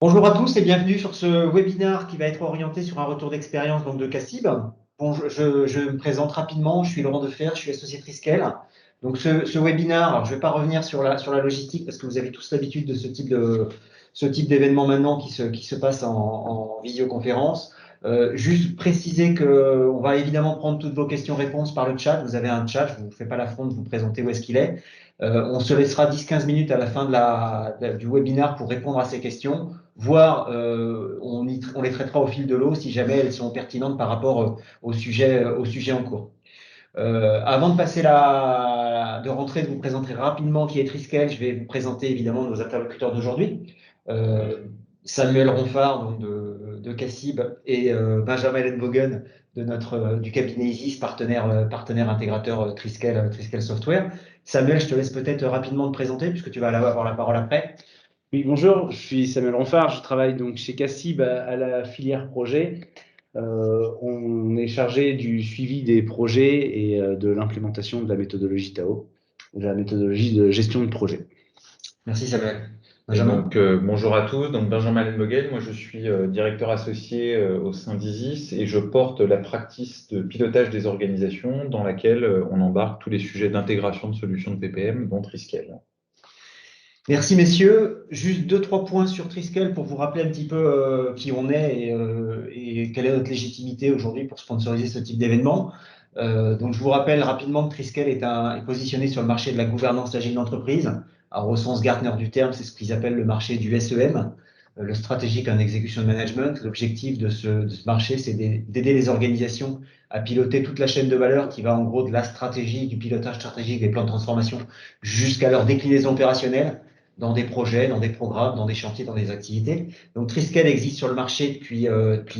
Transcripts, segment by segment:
Bonjour à tous et bienvenue sur ce webinaire qui va être orienté sur un retour d'expérience donc de Cassib. Bon, je me présente rapidement, je suis Laurent Defer, je suis associé Triskel. Donc ce webinaire, alors je ne vais pas revenir sur la logistique parce que vous avez tous l'habitude de ce type d'événement maintenant qui se passe en visioconférence. Juste préciser qu'on va évidemment prendre toutes vos questions-réponses par le chat. Vous avez un chat, je ne vous fais pas l'affront de vous présenter où est-ce qu'il est. On se laissera 10-15 minutes à la fin du webinaire pour répondre à ces questions, voire on les traitera au fil de l'eau si jamais elles sont pertinentes par rapport au sujet en cours. Avant de de rentrer, de vous présenter rapidement qui est Triskel, je vais vous présenter évidemment nos interlocuteurs d'aujourd'hui. Euh, Samuel Ronfard donc de Cassib et Benjamin Ellenbogen du cabinet Isis, partenaire intégrateur Triskel Software. Samuel, je te laisse peut-être rapidement te présenter puisque tu vas avoir la parole après. Oui, bonjour, je suis Samuel Ronfard, je travaille donc chez Cassib à la filière projet. On est chargé du suivi des projets et de l'implémentation de la méthodologie TAO, de la méthodologie de gestion de projet. Merci Samuel. Et Benjamin. donc, bonjour à tous. Donc, Benjamin Lenmogel, moi je suis directeur associé au sein d'ISIS et je porte la practice de pilotage des organisations dans laquelle on embarque tous les sujets d'intégration de solutions de PPM, dont Triskel. Merci messieurs. Juste deux, trois points sur Triskel pour vous rappeler un petit peu qui on est et quelle est notre légitimité aujourd'hui pour sponsoriser ce type d'événement. Donc je vous rappelle rapidement que Triskel est positionné sur le marché de la gouvernance agile d'entreprise. Alors au sens Gartner du terme, c'est ce qu'ils appellent le marché du SEM, le Strategic and Execution Management. L'objectif de ce marché, c'est d'aider les organisations à piloter toute la chaîne de valeur qui va en gros de la stratégie, du pilotage stratégique des plans de transformation jusqu'à leur déclinaison opérationnelle dans des projets, dans des programmes, dans des chantiers, dans des activités. Donc Triskel existe sur le marché depuis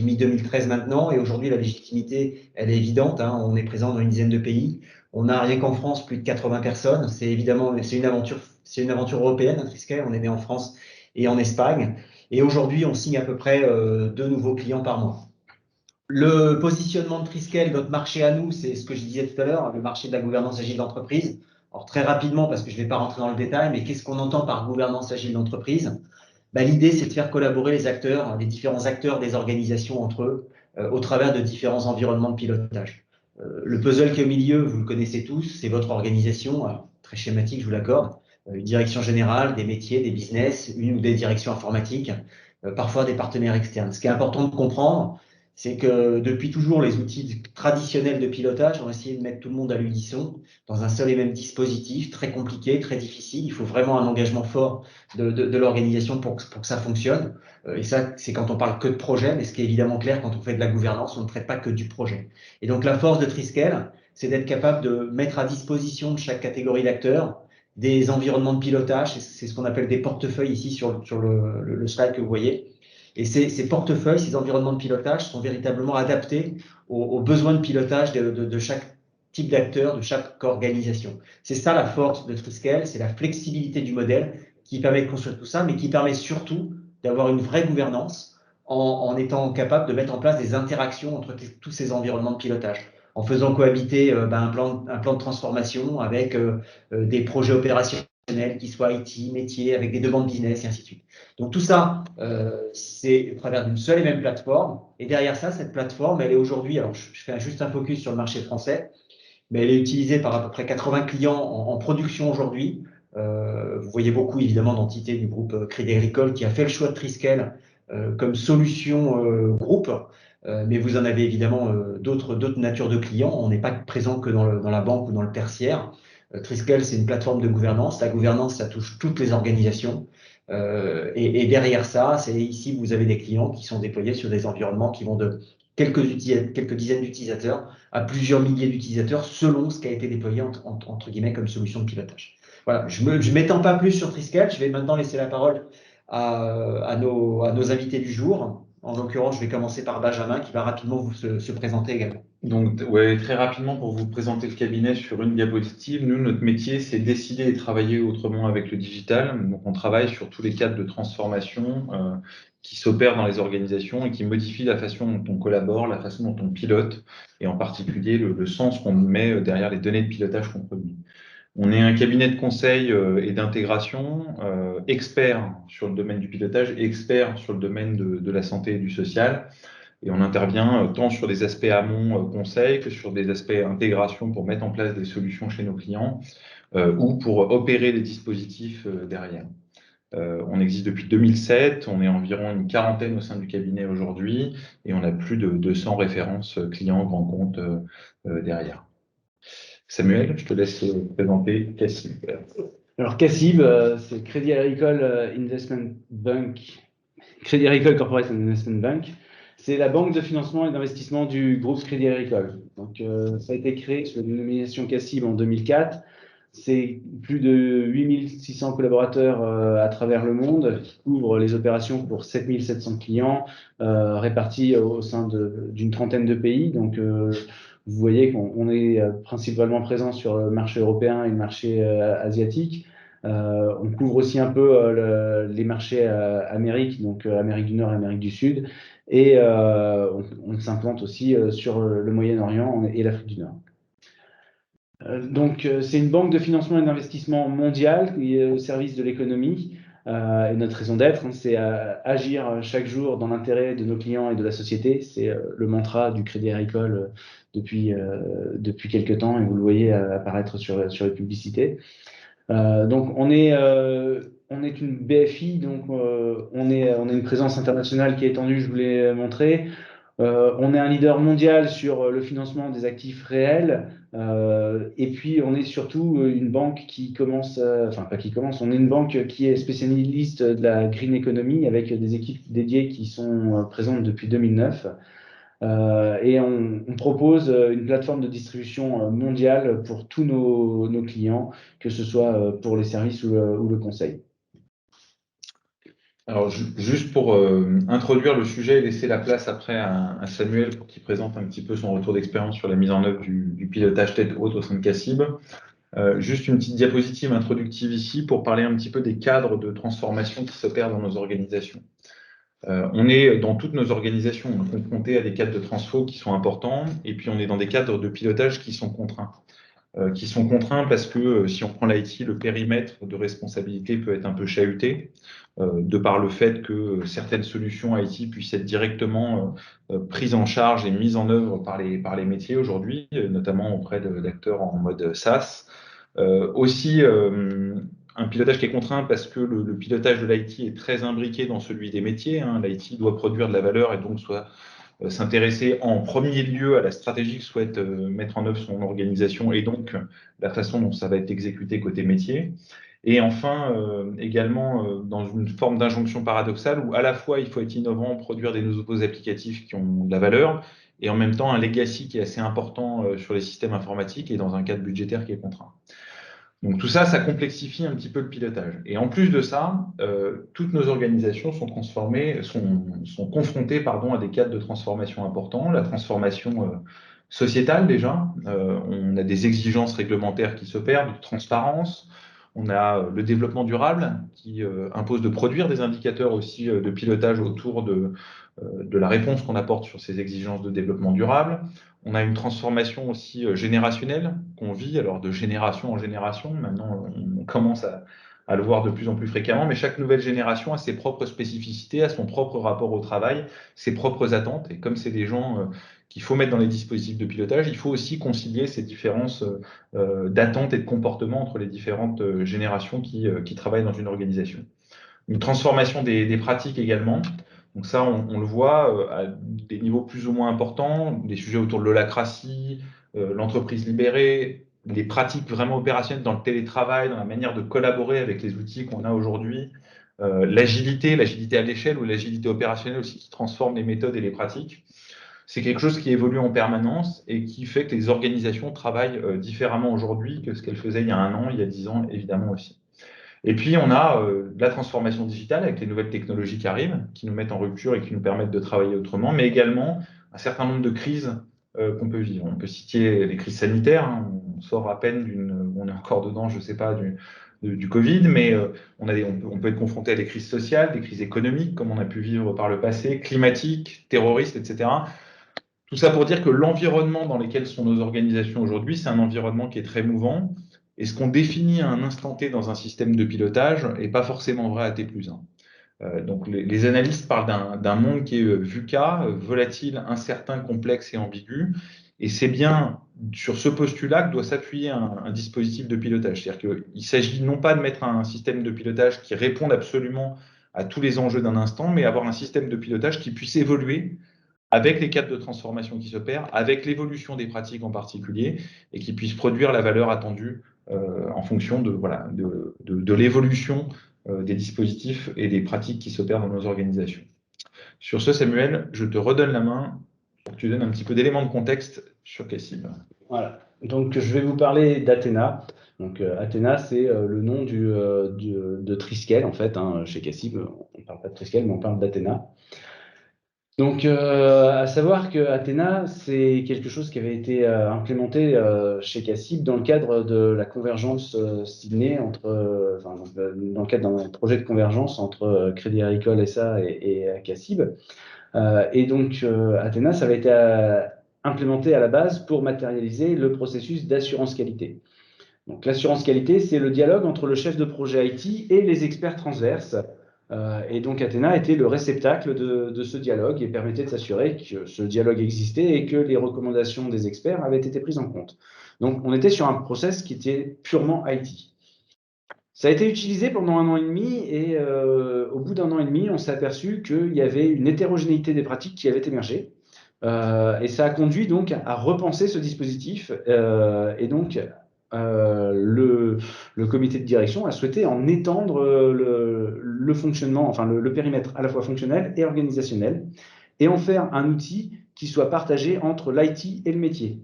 mi-2013 maintenant, et aujourd'hui la légitimité, elle est évidente, hein. On est présent dans une dizaine de pays. On a rien qu'en France plus de 80 personnes. C'est évidemment c'est une aventure européenne, hein, Triskel. On est né en France et en Espagne. Et aujourd'hui, on signe à peu près deux nouveaux clients par mois. Le positionnement de Triskel, notre marché à nous, c'est ce que je disais tout à l'heure, le marché de la gouvernance agile d'entreprise. Alors très rapidement, parce que je ne vais pas rentrer dans le détail, mais qu'est-ce qu'on entend par gouvernance agile d'entreprise? Ben, l'idée, c'est de faire collaborer les acteurs, les différents acteurs des organisations entre eux, au travers de différents environnements de pilotage. Le puzzle qui est au milieu, vous le connaissez tous, c'est votre organisation, alors, très schématique, je vous l'accorde, une direction générale, des métiers, des business, une ou des directions informatiques, parfois des partenaires externes. Ce qui est important de comprendre, c'est que depuis toujours, les outils traditionnels de pilotage ont essayé de mettre tout le monde à l'unisson dans un seul et même dispositif, très compliqué, très difficile. Il faut vraiment un engagement fort de l'organisation pour que ça fonctionne. Et ça, c'est quand on parle que de projet, mais ce qui est évidemment clair, quand on fait de la gouvernance, on ne traite pas que du projet. Et donc, la force de Triskel, c'est d'être capable de mettre à disposition de chaque catégorie d'acteurs des environnements de pilotage. C'est ce qu'on appelle des portefeuilles ici sur le slide que vous voyez. Et ces portefeuilles, ces environnements de pilotage sont véritablement adaptés aux besoins de pilotage de chaque type d'acteur, de chaque organisation. C'est ça la force de Triskel, c'est la flexibilité du modèle qui permet de construire tout ça, mais qui permet surtout d'avoir une vraie gouvernance en étant capable de mettre en place des interactions entre tous ces environnements de pilotage, en faisant cohabiter un plan de transformation avec des projets opérationnels qui soient IT, métiers, avec des demandes business et ainsi de suite. Donc tout ça, c'est au travers d'une seule et même plateforme. Et derrière ça, cette plateforme, elle est aujourd'hui, alors je fais juste un focus sur le marché français, mais elle est utilisée par à peu près 80 clients en production aujourd'hui. Vous voyez beaucoup évidemment d'entités du groupe Crédit Agricole qui a fait le choix de Triskel comme solution groupe, mais vous en avez évidemment d'autres natures de clients. On n'est pas présent que dans la banque ou dans le tertiaire. Triskel, c'est une plateforme de gouvernance. La gouvernance, ça touche toutes les organisations. Et derrière ça, c'est ici vous avez des clients qui sont déployés sur des environnements qui vont de quelques dizaines d'utilisateurs à plusieurs milliers d'utilisateurs selon ce qui a été déployé entre guillemets comme solution de pilotage. Voilà, je ne m'étends pas plus sur Triskel, je vais maintenant laisser la parole à nos invités du jour. En l'occurrence, je vais commencer par Benjamin qui va rapidement se présenter également. Donc, ouais, très rapidement, pour vous présenter le cabinet sur une diapositive, nous, notre métier, c'est décider et travailler autrement avec le digital. Donc, on travaille sur tous les cadres de transformation qui s'opèrent dans les organisations et qui modifient la façon dont on collabore, la façon dont on pilote, et en particulier le sens qu'on met derrière les données de pilotage qu'on produit. On est un cabinet de conseil et d'intégration, expert sur le domaine du pilotage et expert sur le domaine de la santé et du social. Et on intervient tant sur des aspects amont conseil que sur des aspects intégration pour mettre en place des solutions chez nos clients ou pour opérer des dispositifs derrière. On existe depuis 2007, on est environ une quarantaine au sein du cabinet aujourd'hui et on a plus de 200 références clients grands comptes derrière. Samuel, je te laisse présenter Cassib. Alors Cassib, c'est Crédit Agricole Investment Bank, Crédit Agricole Corporate Investment Bank. C'est la banque de financement et d'investissement du groupe Crédit Agricole. Donc, ça a été créé sous la dénomination Cassib en 2004. C'est plus de 8600 collaborateurs à travers le monde qui couvrent les opérations pour 7700 clients répartis au sein d'une trentaine de pays. Donc, vous voyez qu'on est principalement présent sur le marché européen et le marché asiatique. On couvre aussi un peu les marchés Amérique, donc Amérique du Nord et Amérique du Sud. Et on s'implante aussi sur le Moyen-Orient et l'Afrique du Nord. Donc, c'est une banque de financement et d'investissement mondiale qui est au service de l'économie. Et notre raison d'être, c'est agir chaque jour dans l'intérêt de nos clients et de la société. C'est le mantra du Crédit Agricole depuis quelques temps, et vous le voyez apparaître sur les publicités. Donc, on est une BFI, donc on est une présence internationale qui est étendue, je vous l'ai montré. On est un leader mondial sur le financement des actifs réels. Et puis, on est surtout une banque qui commence, enfin pas qui commence, on est une banque qui est spécialiste de la green economy avec des équipes dédiées qui sont présentes depuis 2009. Et on propose une plateforme de distribution mondiale pour tous nos clients, que ce soit pour les services ou le conseil. Alors, juste pour introduire le sujet et laisser la place après à Samuel pour qu'il présente un petit peu son retour d'expérience sur la mise en œuvre du pilotage tête haute au sein de Cassib. Juste une petite diapositive introductive ici pour parler un petit peu des cadres de transformation qui s'opèrent dans nos organisations. On est dans toutes nos organisations confrontés à des cadres de transfo qui sont importants et puis on est dans des cadres de pilotage qui sont contraints. Parce que si on prend l'IT, le périmètre de responsabilité peut être un peu chahuté, de par le fait que certaines solutions IT puissent être directement prises en charge et mises en œuvre par les métiers aujourd'hui, notamment auprès d'acteurs en mode SaaS. Aussi, un pilotage qui est contraint parce que le pilotage de l'IT est très imbriqué dans celui des métiers. L'IT doit produire de la valeur et donc s'intéresser en premier lieu à la stratégie que souhaite mettre en œuvre son organisation et donc la façon dont ça va être exécuté côté métier. Et enfin, également dans une forme d'injonction paradoxale où à la fois il faut être innovant, produire des nouveaux applicatifs qui ont de la valeur et en même temps un legacy qui est assez important sur les systèmes informatiques et dans un cadre budgétaire qui est contraint. Donc tout ça, ça complexifie un petit peu le pilotage. Et en plus de ça, toutes nos organisations sont confrontées à des cadres de transformation importants. La transformation sociétale déjà, on a des exigences réglementaires qui s'opèrent, de transparence. On a le développement durable qui impose de produire des indicateurs aussi de pilotage autour de la réponse qu'on apporte sur ces exigences de développement durable. On a une transformation aussi générationnelle qu'on vit, alors de génération en génération. Maintenant, on commence à le voir de plus en plus fréquemment, mais chaque nouvelle génération a ses propres spécificités, a son propre rapport au travail, ses propres attentes. Et comme c'est des gens qu'il faut mettre dans les dispositifs de pilotage, il faut aussi concilier ces différences d'attentes et de comportement entre les différentes générations qui travaillent dans une organisation. Une transformation des pratiques également. Donc ça, on le voit à des niveaux plus ou moins importants, des sujets autour de l'holacratie, l'entreprise libérée, les pratiques vraiment opérationnelles dans le télétravail, dans la manière de collaborer avec les outils qu'on a aujourd'hui, l'agilité à l'échelle ou l'agilité opérationnelle aussi qui transforme les méthodes et les pratiques. C'est quelque chose qui évolue en permanence et qui fait que les organisations travaillent différemment aujourd'hui que ce qu'elles faisaient il y a 1 an, il y a 10 ans évidemment aussi. Et puis, on a la transformation digitale avec les nouvelles technologies qui arrivent, qui nous mettent en rupture et qui nous permettent de travailler autrement, mais également un certain nombre de crises qu'on peut vivre. On peut citer les crises sanitaires, on sort à peine on est encore dedans, je ne sais pas, du Covid, mais on peut être confronté à des crises sociales, des crises économiques, comme on a pu vivre par le passé, climatiques, terroristes, etc. Tout ça pour dire que l'environnement dans lequel sont nos organisations aujourd'hui, c'est un environnement qui est très mouvant, Et ce qu'on définit à un instant T dans un système de pilotage n'est pas forcément vrai à T+1. Donc les analystes parlent d'un monde qui est VUCA, volatile, incertain, complexe et ambigu. Et c'est bien sur ce postulat que doit s'appuyer un dispositif de pilotage. C'est-à-dire qu'il s'agit non pas de mettre un système de pilotage qui réponde absolument à tous les enjeux d'un instant, mais avoir un système de pilotage qui puisse évoluer avec les cadres de transformation qui s'opèrent, avec l'évolution des pratiques en particulier, et qui puisse produire la valeur attendue en fonction de l'évolution des dispositifs et des pratiques qui s'opèrent dans nos organisations. Sur ce, Samuel, je te redonne la main pour que tu donnes un petit peu d'éléments de contexte sur Cassib. Voilà. Donc, je vais vous parler d'Athéna. Donc, Athéna, c'est le nom de Triskel, en fait. Hein, chez Cassib, on ne parle pas de Triskel, mais on parle d'Athéna. Donc, à savoir que Athéna, c'est quelque chose qui avait été implémenté chez Cassib dans le cadre de la convergence Sydney dans le cadre d'un projet de convergence entre Crédit Agricole SA et Cassib. Et donc, Athéna, ça avait été implémenté à la base pour matérialiser le processus d'assurance qualité. Donc, l'assurance qualité, c'est le dialogue entre le chef de projet IT et les experts transverses. Et donc, Athéna était le réceptacle de ce dialogue et permettait de s'assurer que ce dialogue existait et que les recommandations des experts avaient été prises en compte. Donc, on était sur un process qui était purement IT. Ça a été utilisé pendant 1 an et demi et au bout d'1 an et demi, on s'est aperçu qu'il y avait une hétérogénéité des pratiques qui avait émergé. Et ça a conduit donc à repenser ce dispositif. Et donc, le comité de direction a souhaité en étendre le fonctionnement, enfin le périmètre à la fois fonctionnel et organisationnel, et en faire un outil qui soit partagé entre l'IT et le métier.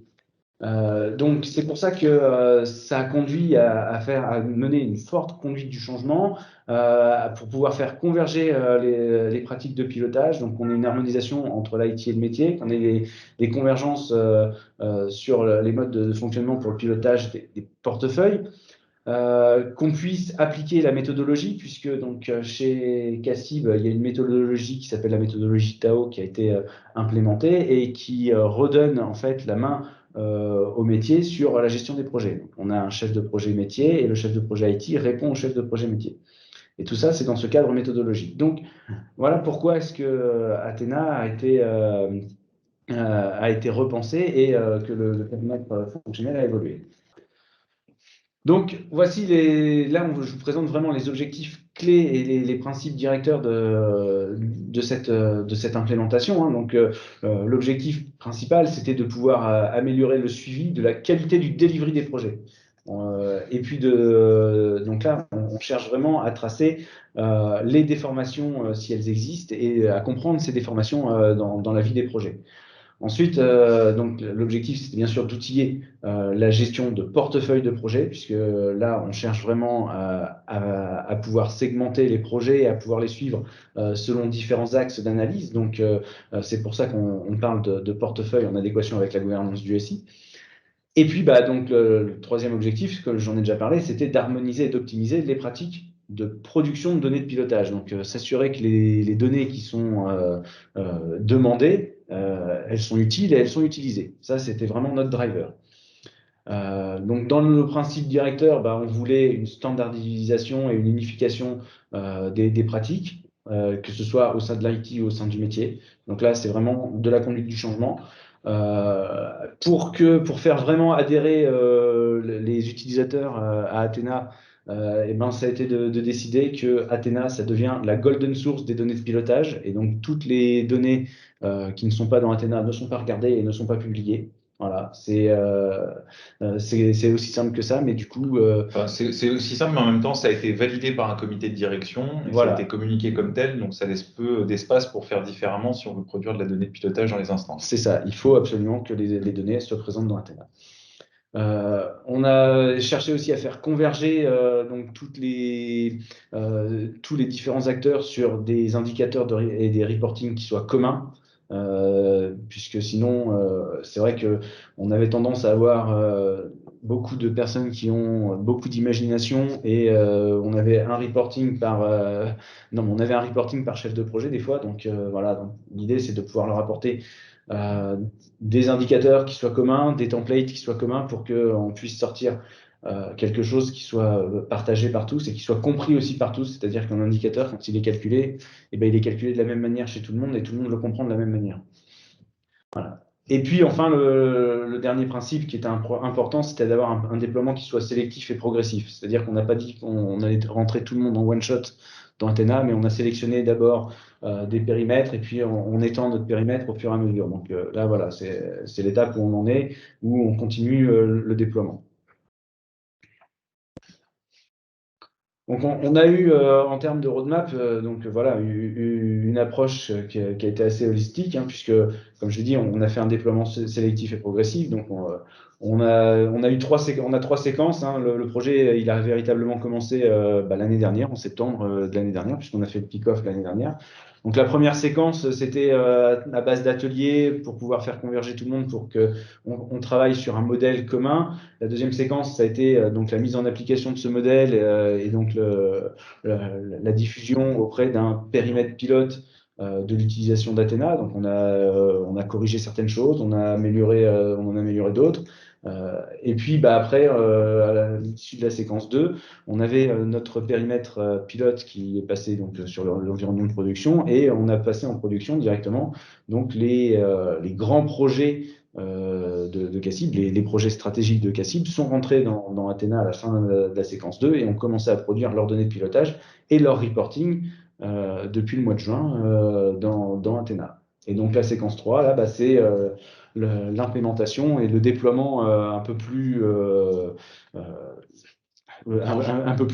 Donc, c'est pour ça que ça a conduit à mener une forte conduite du changement pour pouvoir faire converger les pratiques de pilotage. Donc, on a une harmonisation entre l'IT et le métier, qu'on ait des convergences sur les modes de fonctionnement pour le pilotage des portefeuilles, qu'on puisse appliquer la méthodologie, puisque donc chez Cassib, il y a une méthodologie qui s'appelle la méthodologie Tao qui a été implémentée et qui redonne en fait la main au métier sur la gestion des projets. Donc, on a un chef de projet métier et le chef de projet IT répond au chef de projet métier. Et tout ça, c'est dans ce cadre méthodologique. Donc, voilà pourquoi est-ce que Athéna a été repensé et que le périmètre fonctionnel a évolué. Donc, voici là, je vous présente vraiment les objectifs clés et les principes directeurs de cette implémentation. Hein. Donc, l'objectif principal, c'était de pouvoir améliorer le suivi de la qualité du delivery des projets. Et puis, donc là, on cherche vraiment à tracer les déformations, si elles existent, et à comprendre ces déformations dans la vie des projets. Ensuite, donc l'objectif, c'était bien sûr d'outiller la gestion de portefeuille de projets, puisque là, on cherche vraiment à pouvoir segmenter les projets et à pouvoir les suivre selon différents axes d'analyse. Donc, c'est pour ça qu'on parle de portefeuille en adéquation avec la gouvernance du SI. Et puis, donc, le troisième objectif, comme j'en ai déjà parlé, c'était d'harmoniser et d'optimiser les pratiques de production de données de pilotage. Donc, s'assurer que les données qui sont demandées, elles sont utiles et elles sont utilisées. Ça, c'était vraiment notre driver. Donc, dans nos principes directeurs, on voulait une standardisation et une unification des pratiques, que ce soit au sein de l'IT ou au sein du métier. Donc là, c'est vraiment de la conduite du changement. Pour faire vraiment adhérer les utilisateurs à Athéna, ça a été de décider que Athéna, ça devient la golden source des données de pilotage. Et donc, toutes les données qui ne sont pas dans Athéna ne sont pas regardées et ne sont pas publiées. Voilà, c'est aussi simple que ça, mais du coup… c'est aussi simple, mais en même temps, ça a été validé par un comité de direction et voilà. Ça a été communiqué comme tel, donc ça laisse peu d'espace pour faire différemment si on veut produire de la donnée de pilotage dans les instances. C'est ça, il faut absolument que les données soient présentes dans Athéna. On a cherché aussi à faire converger donc tous les différents acteurs sur des indicateurs et des reporting qui soient communs. Puisque sinon, c'est vrai qu'on avait tendance à avoir beaucoup de personnes qui ont beaucoup d'imagination et on avait un reporting on avait un reporting par chef de projet des fois. Donc voilà, donc, l'idée c'est de pouvoir leur apporter des indicateurs qui soient communs, des templates qui soient communs pour qu'on puisse sortir quelque chose qui soit partagé par tous et qui soit compris aussi par tous. C'est-à-dire qu'un indicateur, quand il est calculé, eh ben, il est calculé de la même manière chez tout le monde et tout le monde le comprend de la même manière. Voilà. Et puis enfin, le dernier principe qui était important, c'était d'avoir un déploiement qui soit sélectif et progressif. C'est-à-dire qu'on n'a pas dit qu'on allait rentrer tout le monde en one shot dans Athena, mais on a sélectionné d'abord des périmètres et puis on étend notre périmètre au fur et à mesure. Donc là, voilà, c'est l'étape où on en est, où on continue le déploiement. Donc on a eu en termes de roadmap donc voilà une approche qui a été assez holistique puisque comme je l'ai dit on a fait un déploiement sélectif et progressif donc on a eu trois séquences le projet il a véritablement commencé l'année dernière en septembre de l'année dernière puisqu'on a fait le kick-off l'année dernière. Donc la première séquence c'était à base d'ateliers pour pouvoir faire converger tout le monde pour que on travaille sur un modèle commun. La deuxième séquence, ça a été donc la mise en application de ce modèle et donc la diffusion auprès d'un périmètre pilote de l'utilisation d'Athena. Donc on a corrigé certaines choses, on en a amélioré d'autres. Et puis après, à l'issue de la séquence 2, on avait notre périmètre pilote qui est passé donc sur l'environnement de production et on a passé en production directement donc les grands projets de Cassib, les projets stratégiques de Cassib sont rentrés dans Athena à la fin de la séquence 2 et ont commencé à produire leurs données de pilotage et leur reporting depuis le mois de juin dans Athena. Et donc la séquence 3, là, c'est l'implémentation et le déploiement un peu plus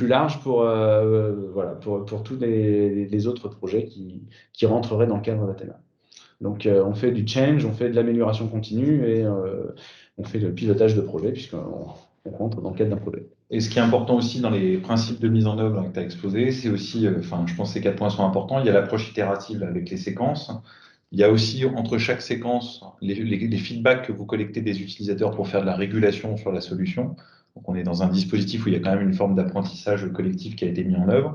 large pour tous les autres projets qui rentreraient dans le cadre d'Athena. Donc, on fait du change, on fait de l'amélioration continue et on fait le pilotage de projet puisqu'on rentre dans le cadre d'un projet. Et ce qui est important aussi dans les principes de mise en œuvre que tu as exposé, c'est aussi, je pense que ces 4 points sont importants. Il y a l'approche itérative avec les séquences. Il y a aussi entre chaque séquence les feedbacks que vous collectez des utilisateurs pour faire de la régulation sur la solution. Donc, on est dans un dispositif où il y a quand même une forme d'apprentissage collectif qui a été mis en œuvre.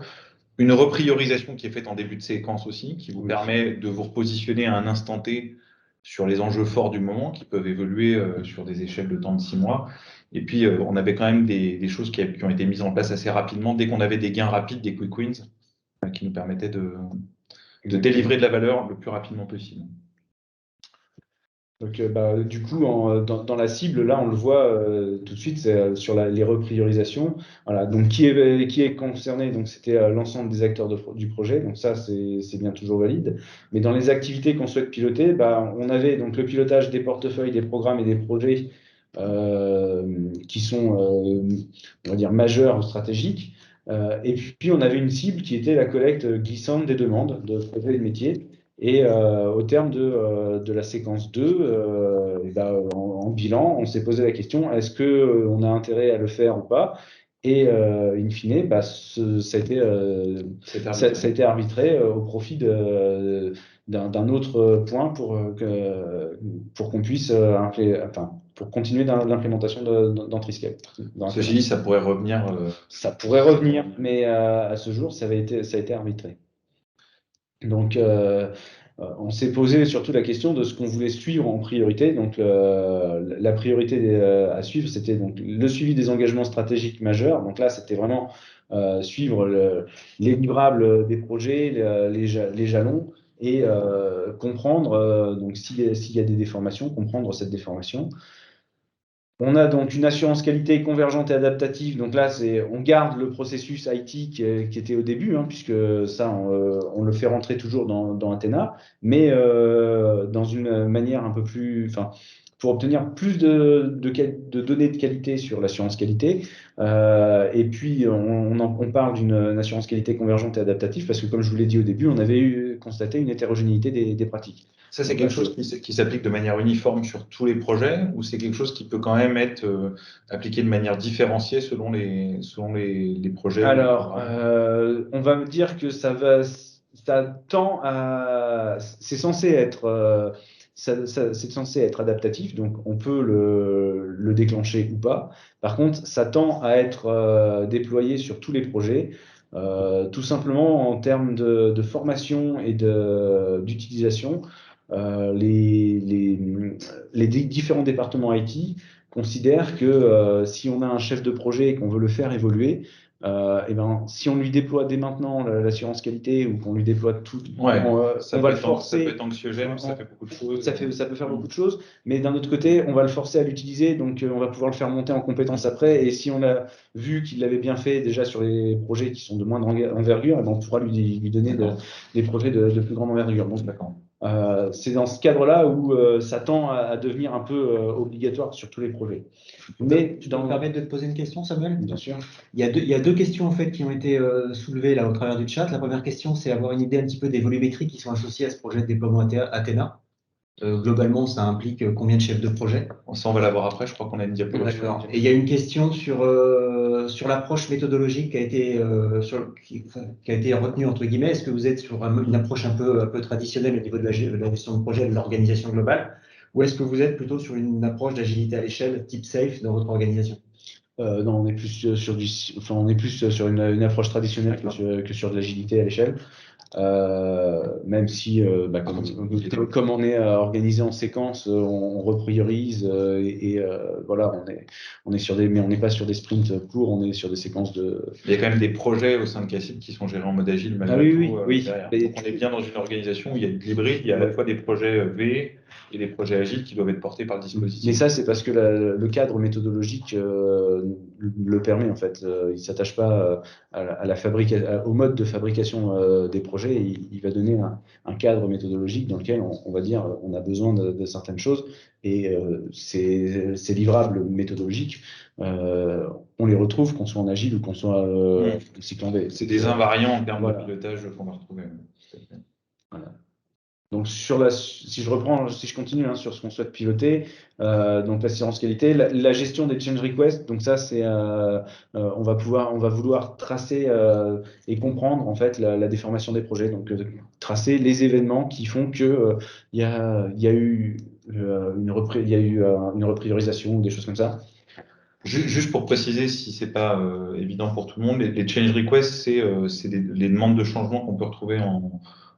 Une repriorisation qui est faite en début de séquence aussi, qui vous permet de vous repositionner à un instant T sur les enjeux forts du moment, qui peuvent évoluer sur des échelles de temps de 6 mois. Et puis, on avait quand même des choses qui ont été mises en place assez rapidement, dès qu'on avait des gains rapides, des quick wins, qui nous permettaient de délivrer de la valeur le plus rapidement possible. Donc, du coup, dans la cible, là, on le voit tout de suite, c'est sur les repriorisations. Voilà. Donc, qui est concerné? Donc, c'était l'ensemble des acteurs du projet. Donc, ça, c'est bien toujours valide. Mais dans les activités qu'on souhaite piloter, on avait donc le pilotage des portefeuilles, des programmes et des projets qui sont, on va dire, majeurs ou stratégiques. Et puis, on avait une cible qui était la collecte glissante des demandes de projets et de métiers. Et au terme de la séquence 2, en bilan, on s'est posé la question, est-ce qu'on a intérêt à le faire ou pas? Et in fine, ça a été arbitré au profit d'un autre point pour qu'on puisse pour continuer dans l'implémentation d'Entriscape. Ceci dit, ça pourrait revenir. Ça pourrait revenir, mais à ce jour, ça a été arbitré. Donc, on s'est posé surtout la question de ce qu'on voulait suivre en priorité. Donc, la priorité à suivre, c'était donc le suivi des engagements stratégiques majeurs. Donc là, c'était vraiment suivre les livrables des projets, les jalons et comprendre, donc s'il y a des déformations, comprendre cette déformation. On a donc une assurance qualité convergente et adaptative. Donc là, on garde le processus IT qui était au début, puisque ça, on le fait rentrer toujours dans Athena, mais dans une manière un peu plus, pour obtenir plus de données de qualité sur l'assurance qualité. Et puis, on parle d'une assurance qualité convergente et adaptative, parce que comme je vous l'ai dit au début, on avait constaté une hétérogénéité des pratiques. Ça, c'est quelque chose qui s'applique de manière uniforme sur tous les projets ou c'est quelque chose qui peut quand même être appliqué de manière différenciée selon les projets? Alors, on va me dire que ça tend à... C'est censé être adaptatif, donc on peut le déclencher ou pas. Par contre, ça tend à être déployé sur tous les projets. Tout simplement en termes de formation et d'utilisation. Les différents départements IT considère que si on a un chef de projet et qu'on veut le faire évoluer, et ben, si on lui déploie dès maintenant l'assurance qualité ou qu'on lui déploie tout, Ouais, on va le ça forcer. peut être anxiogène, ça fait beaucoup de choses. Ça peut faire beaucoup de choses, mais d'un autre côté, on va le forcer à l'utiliser, donc on va pouvoir le faire monter en compétences après. Et si on a vu qu'il l'avait bien fait déjà sur les projets qui sont de moindre envergure, eh ben, on pourra lui donner des projets de plus grande envergure. Donc, c'est dans ce cadre-là où ça tend à devenir un peu obligatoire sur tous les projets. Mais tu dois me permettre de te poser une question, Samuel? Bien sûr. Il y a deux questions en fait qui ont été soulevées là au travers du chat. La première question, c'est avoir une idée un petit peu des volumétries qui sont associés à ce projet de déploiement Athéna. Globalement, ça implique combien de chefs de projet? Ça, on va l'avoir après. Je crois qu'on a une diapo. D'accord. Et il y a une question sur l'approche méthodologique qui a été qui a été retenue entre guillemets. Est-ce que vous êtes sur une approche un peu traditionnelle au niveau de la gestion de projet, de l'organisation globale, ou est-ce que vous êtes plutôt sur une approche d'agilité à l'échelle, type SAFe, dans votre organisation? Non, on est plus sur une approche traditionnelle que sur de l'agilité à l'échelle. Même si, comme on est organisé en séquence, on repriorise voilà, on est sur mais on n'est pas sur des sprints courts, on est sur des séquences de. Il y a quand même des projets au sein de CACIB qui sont gérés en mode agile malgré tout. Derrière. Donc, on est bien dans une organisation où il y a de l'hybride, il y a à la fois des projets V et des projets agiles qui doivent être portés par le dispositif. Mais ça, c'est parce que le cadre méthodologique le permet en fait. Il ne s'attache pas au mode de fabrication des projets. Il va donner un cadre méthodologique dans lequel on va dire on a besoin de certaines choses et ces livrables méthodologiques, on les retrouve qu'on soit en agile ou qu'on soit en cycle en V. C'est des invariants en termes de pilotage qu'on va retrouver. Voilà. Donc si je continue sur ce qu'on souhaite piloter, donc l'assurance qualité, la gestion des change requests, donc ça c'est, on va vouloir tracer et comprendre en fait la déformation des projets, donc tracer les événements qui font que il y a eu une repriorisation ou des choses comme ça. Juste pour préciser, si c'est pas évident pour tout le monde, les change requests, c'est les demandes de changement qu'on peut retrouver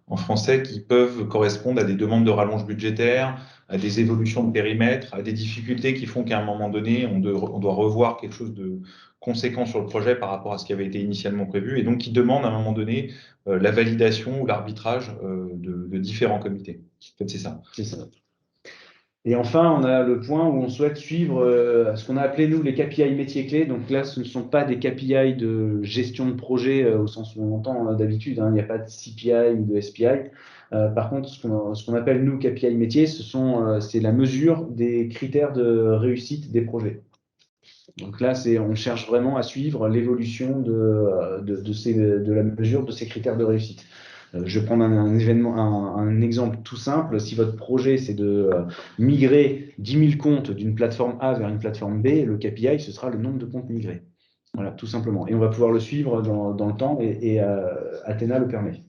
en français qui peuvent correspondre à des demandes de rallonge budgétaire, à des évolutions de périmètre, à des difficultés qui font qu'à un moment donné, on doit revoir quelque chose de conséquent sur le projet par rapport à ce qui avait été initialement prévu, et donc qui demandent à un moment donné la validation ou l'arbitrage de différents comités. En fait, c'est ça. C'est ça. Et enfin, on a le point où on souhaite suivre ce qu'on a appelé, nous, les KPI métiers clés. Donc là, ce ne sont pas des KPI de gestion de projet au sens où on entend d'habitude. Il n'y a pas de CPI ou de SPI. Par contre, ce qu'on appelle, nous, KPI métiers, c'est la mesure des critères de réussite des projets. Donc là, on cherche vraiment à suivre l'évolution de la mesure de ces critères de réussite. Je vais prendre un exemple tout simple. Si votre projet, c'est de migrer 10 000 comptes d'une plateforme A vers une plateforme B, le KPI, ce sera le nombre de comptes migrés. Voilà, tout simplement. Et on va pouvoir le suivre dans le temps et Athéna le permet.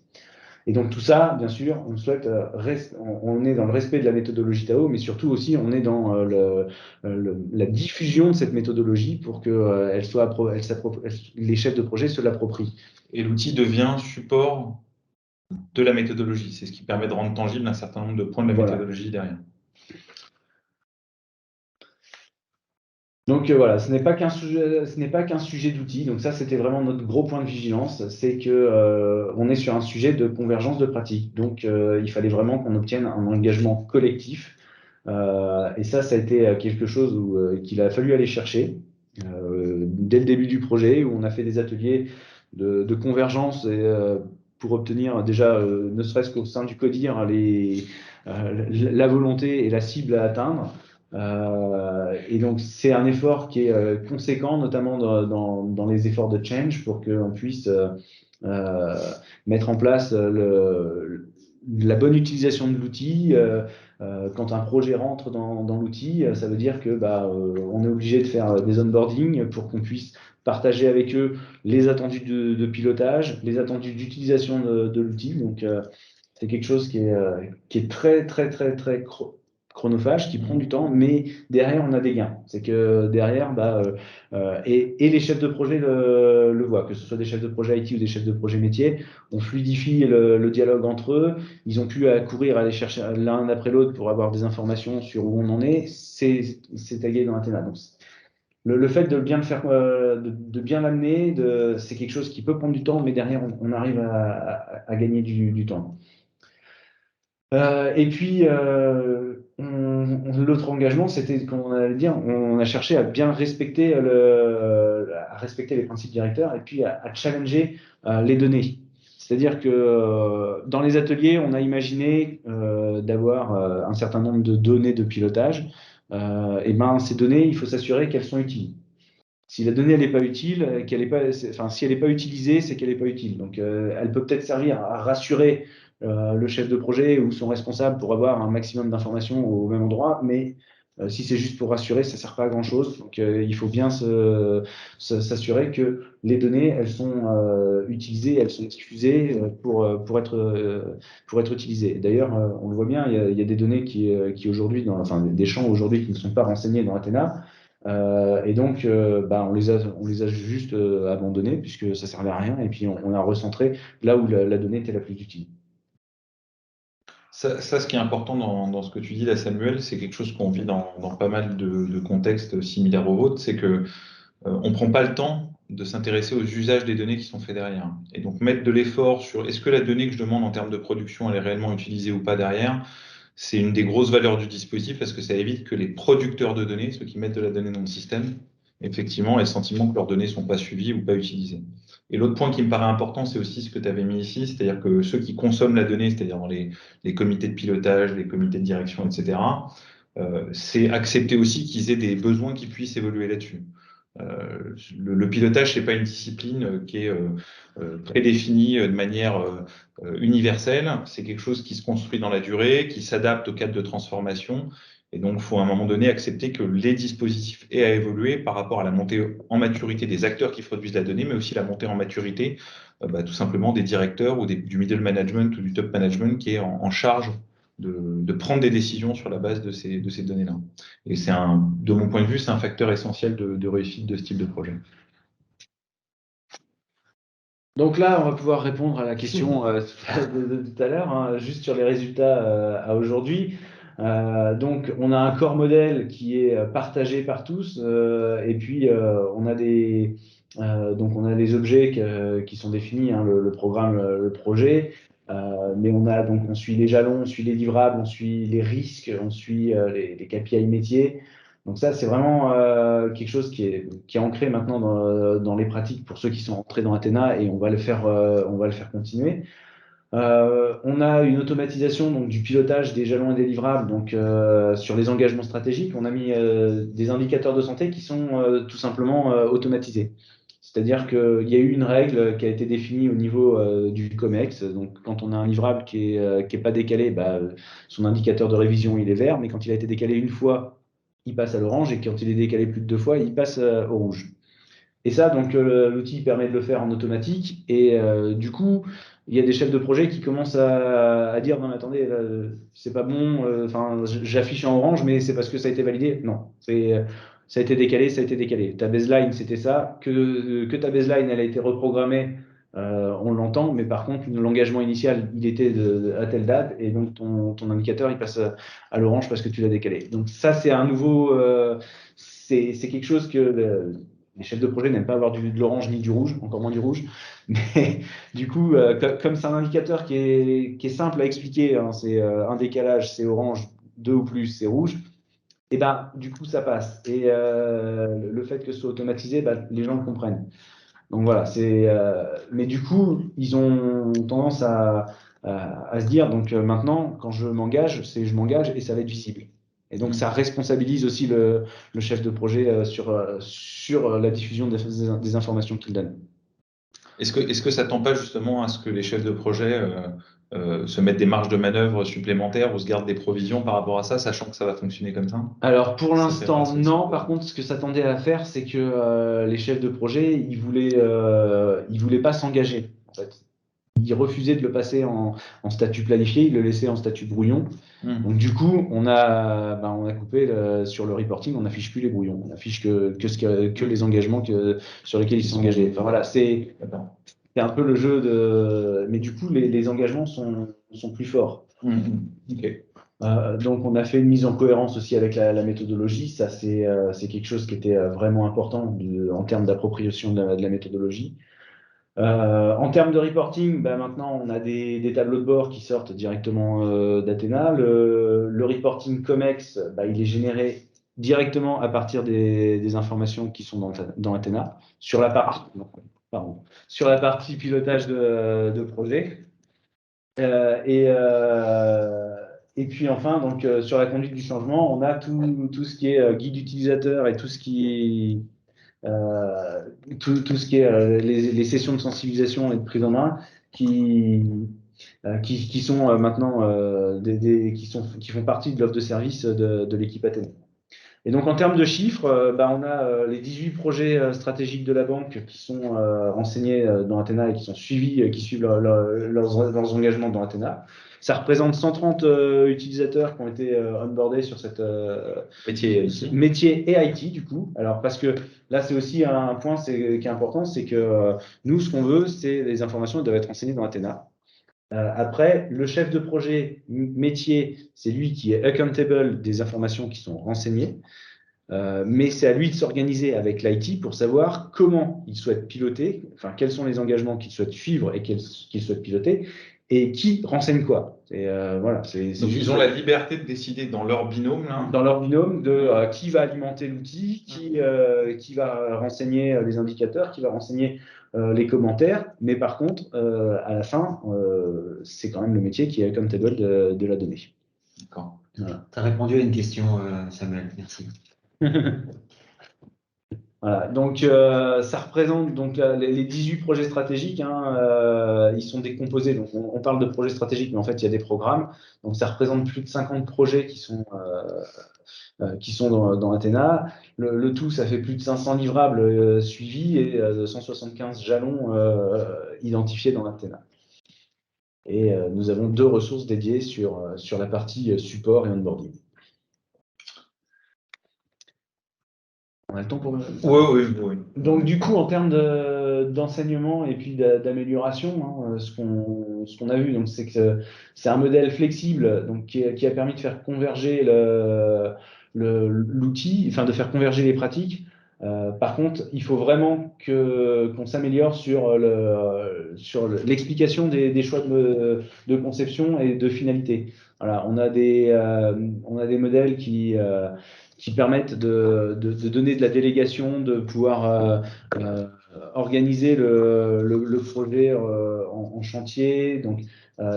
Et donc tout ça, bien sûr, on souhaite on est dans le respect de la méthodologie Tao, mais surtout aussi on est dans la diffusion de cette méthodologie pour que les chefs de projet se l'approprient. Et l'outil devient support de la méthodologie. C'est ce qui permet de rendre tangible un certain nombre de points de la méthodologie derrière. Donc voilà, ce n'est pas qu'un sujet d'outils. Donc ça, c'était vraiment notre gros point de vigilance, c'est que on est sur un sujet de convergence de pratiques. Donc il fallait vraiment qu'on obtienne un engagement collectif. Et ça a été quelque chose qu'il a fallu aller chercher dès le début du projet, où on a fait des ateliers de convergence pour obtenir déjà, ne serait-ce qu'au sein du CODIR, la volonté et la cible à atteindre. Et donc, c'est un effort qui est conséquent, notamment dans les efforts de change, pour qu'on puisse mettre en place la bonne utilisation de l'outil. Quand un projet rentre dans l'outil, ça veut dire que on est obligé de faire des onboarding pour qu'on puisse partager avec eux les attendus de pilotage, les attendus d'utilisation de l'outil. Donc, c'est quelque chose qui est très, très, très, très chronophage, qui prend du temps, mais derrière, on a des gains. C'est que derrière, et les chefs de projet le voient, que ce soit des chefs de projet IT ou des chefs de projet métier, on fluidifie le dialogue entre eux. Ils ont pu courir, aller chercher l'un après l'autre pour avoir des informations sur où on en est. C'est tagué dans Athena. Donc, le fait de bien le faire, de bien l'amener, c'est quelque chose qui peut prendre du temps, mais derrière, on arrive à gagner du temps. Et puis, l'autre engagement, c'était, comme on allait dire, on a cherché à bien respecter les principes directeurs et puis à challenger les données. C'est-à-dire que dans les ateliers, on a imaginé d'avoir un certain nombre de données de pilotage. Et ces données, il faut s'assurer qu'elles sont utiles. Si la donnée n'est pas utile, si elle n'est pas utilisée, c'est qu'elle n'est pas utile. Donc, elle peut peut-être servir à rassurer le chef de projet ou son responsable pour avoir un maximum d'informations au même endroit, mais si c'est juste pour rassurer, ça ne sert pas à grand-chose. Donc, il faut bien s'assurer que les données, elles sont utilisées, elles sont diffusées pour être utilisées. D'ailleurs, on le voit bien, il y a des données qui aujourd'hui, des champs aujourd'hui qui ne sont pas renseignés dans Athena. Et donc, on les a juste abandonnés puisque ça servait à rien. Et puis, on a recentré là où la donnée était la plus utile. Ça, ce qui est important dans ce que tu dis là, Samuel, c'est quelque chose qu'on vit dans pas mal de contextes similaires aux vôtres, c'est que on prend pas le temps de s'intéresser aux usages des données qui sont faits derrière. Et donc, mettre de l'effort sur est-ce que la donnée que je demande en termes de production, elle est réellement utilisée ou pas derrière, c'est une des grosses valeurs du dispositif parce que ça évite que les producteurs de données, ceux qui mettent de la donnée dans le système, effectivement, aient le sentiment que leurs données ne sont pas suivies ou pas utilisées. Et l'autre point qui me paraît important, c'est aussi ce que tu avais mis ici, c'est-à-dire que ceux qui consomment la donnée, c'est-à-dire dans les comités de pilotage, les comités de direction, etc., c'est accepter aussi qu'ils aient des besoins qui puissent évoluer là-dessus. Le pilotage, c'est pas une discipline qui est prédéfinie de manière universelle. C'est quelque chose qui se construit dans la durée, qui s'adapte au cadre de transformation. Et donc, il faut à un moment donné accepter que les dispositifs aient à évoluer par rapport à la montée en maturité des acteurs qui produisent la donnée, mais aussi la montée en maturité, tout simplement des directeurs ou du middle management ou du top management qui est en charge de prendre des décisions sur la base de ces données-là. Et de mon point de vue, c'est un facteur essentiel de réussite de ce type de projet. Donc là, on va pouvoir répondre à la question de tout à l'heure, hein, juste sur les résultats à aujourd'hui. Donc, on a un corps modèle qui est partagé par tous, et puis on a des objets qui sont définis, hein, le programme, le projet, mais on suit les jalons, on suit les livrables, on suit les risques, on suit les KPI métiers. Donc ça, c'est vraiment quelque chose qui est ancré maintenant dans les pratiques pour ceux qui sont entrés dans Athena, et on va le faire continuer. On a une automatisation donc, du pilotage des jalons et des livrables. Donc, sur les engagements stratégiques, on a mis des indicateurs de santé qui sont tout simplement automatisés. C'est-à-dire qu'il y a eu une règle qui a été définie au niveau du COMEX. Donc, quand on a un livrable qui est pas décalé, son indicateur de révision, il est vert. Mais quand il a été décalé une fois, il passe à l'orange. Et quand il est décalé plus de 2 fois, il passe au rouge. Et ça, donc, l'outil permet de le faire en automatique. Et du coup, il y a des chefs de projet qui commencent à dire non, mais attendez, c'est pas bon, j'affiche en orange, mais c'est parce que ça a été validé. Non, ça a été décalé, ça a été décalé. Ta baseline, c'était ça. Que ta baseline, elle a été reprogrammée, on l'entend, mais par contre, l'engagement initial, il était à telle date, et donc ton indicateur, il passe à l'orange parce que tu l'as décalé. Donc ça, c'est un nouveau, c'est quelque chose que les chefs de projet n'aiment pas avoir de l'orange ni du rouge, encore moins du rouge. Mais du coup, comme c'est un indicateur qui est simple à expliquer, hein, c'est un décalage, c'est orange, 2 ou plus, c'est rouge. Et du coup, ça passe. Et le fait que ce soit automatisé, les gens le comprennent. Donc voilà, mais du coup, ils ont tendance à se dire, donc maintenant, quand je m'engage, je m'engage et ça va être visible. Et donc, ça responsabilise aussi le chef de projet sur la diffusion des informations qu'il donne. Est-ce que ça tend pas justement à ce que les chefs de projet se mettent des marges de manœuvre supplémentaires ou se gardent des provisions par rapport à ça, sachant que ça va fonctionner comme ça? Alors, pour l'instant, non. Par contre, ce que ça tendait à faire, c'est que les chefs de projet, ils voulaient pas s'engager, en fait. il refusait de le passer en statut planifié, il le laissait en statut brouillon. Donc du coup, on a coupé sur le reporting, on n'affiche plus les brouillons, on affiche que les engagements sur lesquels ils sont engagés. Enfin voilà, c'est un peu le jeu de. Mais du coup, les engagements sont plus forts. Ok. Donc, on a fait une mise en cohérence aussi avec la méthodologie. Ça, c'est quelque chose qui était vraiment important en termes d'appropriation de la méthodologie. En termes de reporting, maintenant, on a des tableaux de bord qui sortent directement d'Athena. Le reporting COMEX, il est généré directement à partir des informations qui sont dans Athena sur la partie pilotage de projet. Et puis enfin, donc, sur la conduite du changement, on a tout ce qui est guide utilisateur et tout ce qui est les sessions de sensibilisation et de prise en main qui sont maintenant qui font partie de l'offre de service de l'équipe Athena. Et donc, en termes de chiffres, on a les 18 projets stratégiques de la banque qui sont renseignés dans Athena et qui sont suivis, qui suivent leurs engagements dans Athena. Ça représente 130 utilisateurs qui ont été onboardés sur cette métier et IT, du coup. Alors, parce que là, c'est aussi un point qui est important, c'est que nous, ce qu'on veut, c'est les informations doivent être renseignées dans Athena. Après, le chef de projet métier, c'est lui qui est accountable des informations qui sont renseignées. Mais c'est à lui de s'organiser avec l'IT pour savoir comment il souhaite piloter, enfin quels sont les engagements qu'il souhaite suivre et qu'il souhaite piloter, et qui renseigne quoi. Voilà, donc ils ont la liberté de décider dans leur binôme là. Dans leur binôme de qui va alimenter l'outil, qui va renseigner les indicateurs, qui va renseigner les commentaires, mais par contre, à la fin, c'est quand même le métier qui est accountable de la donnée. D'accord. Voilà. Tu as répondu à une question, Samuel, merci. Voilà, donc ça représente donc les 18 projets stratégiques, ils sont décomposés. Donc on parle de projets stratégiques, mais en fait il y a des programmes. Donc ça représente plus de 50 projets qui sont dans Athena. Le tout, ça fait plus de 500 livrables suivis et 175 jalons identifiés dans Athena. Et nous avons 2 ressources dédiées sur la partie support et onboarding. On a le temps pour Oui. Donc, du coup, en termes d'enseignement et puis d'amélioration, ce qu'on a vu, donc, c'est que c'est un modèle flexible donc, qui a permis de faire converger l'outil, enfin de faire converger les pratiques. Par contre, il faut vraiment qu'on s'améliore sur l'explication des choix de conception et de finalité. Voilà, on a des modèles qui permettent de donner de la délégation, de pouvoir organiser le projet en chantier, donc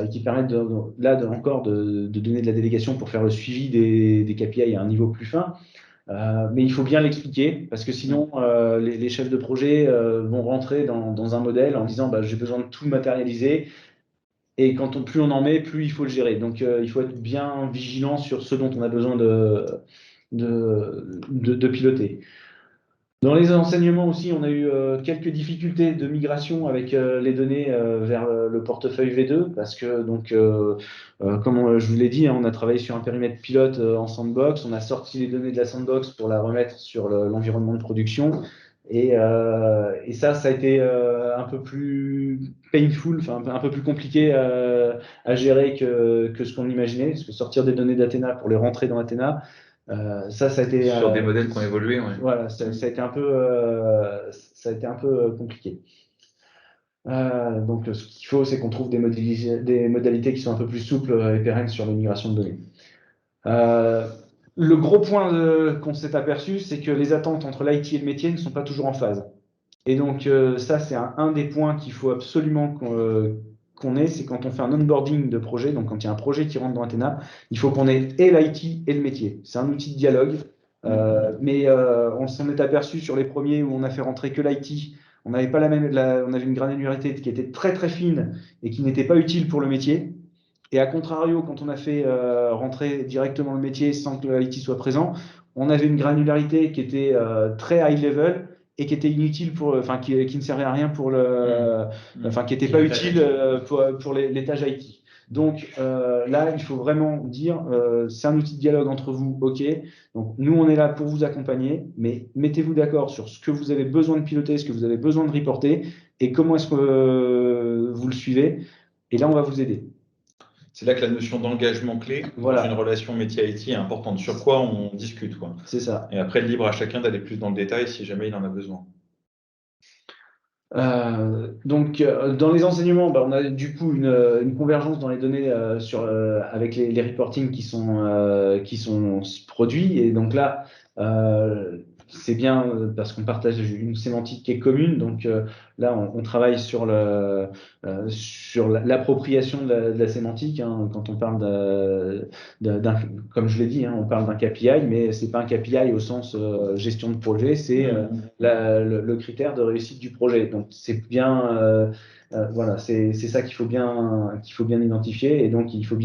qui permettent encore de donner de la délégation pour faire le suivi des KPI à un niveau plus fin. Mais il faut bien l'expliquer parce que sinon les chefs de projet vont rentrer dans un modèle en disant j'ai besoin de tout matérialiser. Et plus on en met, plus il faut le gérer. Donc, il faut être bien vigilant sur ce dont on a besoin de piloter. Dans les enseignements aussi, on a eu quelques difficultés de migration avec les données vers le portefeuille V2 parce que, donc, comme je vous l'ai dit, on a travaillé sur un périmètre pilote en sandbox. On a sorti les données de la sandbox pour la remettre sur l'environnement de production. Et ça a été un peu plus painful, enfin un peu plus compliqué à gérer que ce qu'on imaginait. Parce que sortir des données d'Athena pour les rentrer dans Athena, ça a été sur des modèles qui ont évolué. Ouais. Voilà, ça a été un peu compliqué. Donc, ce qu'il faut, c'est qu'on trouve des modalités qui sont un peu plus souples et pérennes sur les migrations de données. Le gros point qu'on s'est aperçu, c'est que les attentes entre l'IT et le métier ne sont pas toujours en phase. Et donc, ça, c'est un des points qu'il faut absolument qu'on ait, c'est quand on fait un onboarding de projet, donc quand il y a un projet qui rentre dans Athena, il faut qu'on ait et l'IT et le métier. C'est un outil de dialogue, mais on s'en est aperçu sur les premiers où on a fait rentrer que l'IT. On n'avait pas on avait une granularité qui était très très fine et qui n'était pas utile pour le métier. Et à contrario, quand on a fait rentrer directement le métier sans que l'IT soit présent, on avait une granularité qui était très high level et qui était inutile qui ne servait à rien pour qui n'était pas utile pour les tâches IT. Donc là, il faut vraiment dire, c'est un outil de dialogue entre vous, ok. Donc nous, on est là pour vous accompagner, mais mettez-vous d'accord sur ce que vous avez besoin de piloter, ce que vous avez besoin de reporter, et comment est-ce que vous le suivez. Et là, on va vous aider. C'est là que la notion d'engagement clé dans une relation métier-IT est importante. Sur quoi on discute, quoi. C'est ça. Et après, libre à chacun d'aller plus dans le détail si jamais il en a besoin. Donc, dans les enseignements, on a du coup une convergence dans les données avec les reportings qui sont produits. Et donc là, c'est bien parce qu'on partage une sémantique qui est commune. Donc là, on travaille sur l'appropriation de la sémantique. Hein, quand on parle comme je l'ai dit, hein, on parle d'un KPI, mais c'est pas un KPI au sens gestion de projet, c'est le critère de réussite du projet. Donc c'est bien, voilà, c'est ça qu'il faut bien identifier. Et donc il faut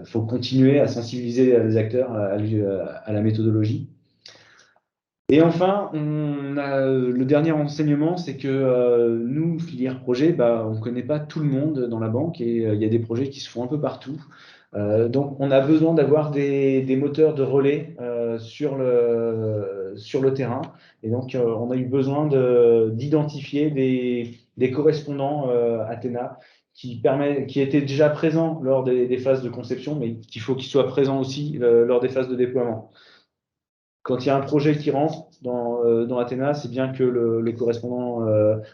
faut continuer à sensibiliser les acteurs à la méthodologie. Et enfin, on a le dernier enseignement, c'est que nous, filière projet, on ne connaît pas tout le monde dans la banque et il y a des projets qui se font un peu partout. Donc, on a besoin d'avoir des moteurs de relais sur le terrain. Et donc, on a eu besoin d'identifier des correspondants Athéna qui étaient déjà présents lors des phases de conception, mais qu'il faut qu'ils soient présents aussi lors des phases de déploiement. Quand il y a un projet qui rentre dans Athéna, c'est bien que le correspondant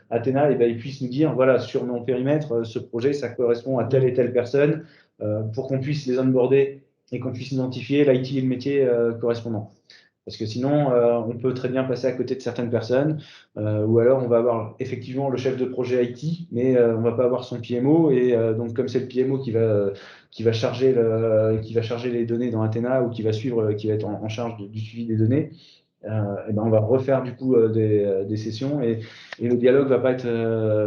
Athéna, il puisse nous dire, voilà, sur mon périmètre, ce projet, ça correspond à telle et telle personne, pour qu'on puisse les onboarder et qu'on puisse identifier l'IT et le métier correspondant. Parce que sinon, on peut très bien passer à côté de certaines personnes, ou alors on va avoir effectivement le chef de projet IT, mais on ne va pas avoir son PMO. Et donc, comme c'est le PMO qui va charger les données dans Athéna ou qui va être en charge du suivi des données, on va refaire du coup des sessions et le dialogue va pas être,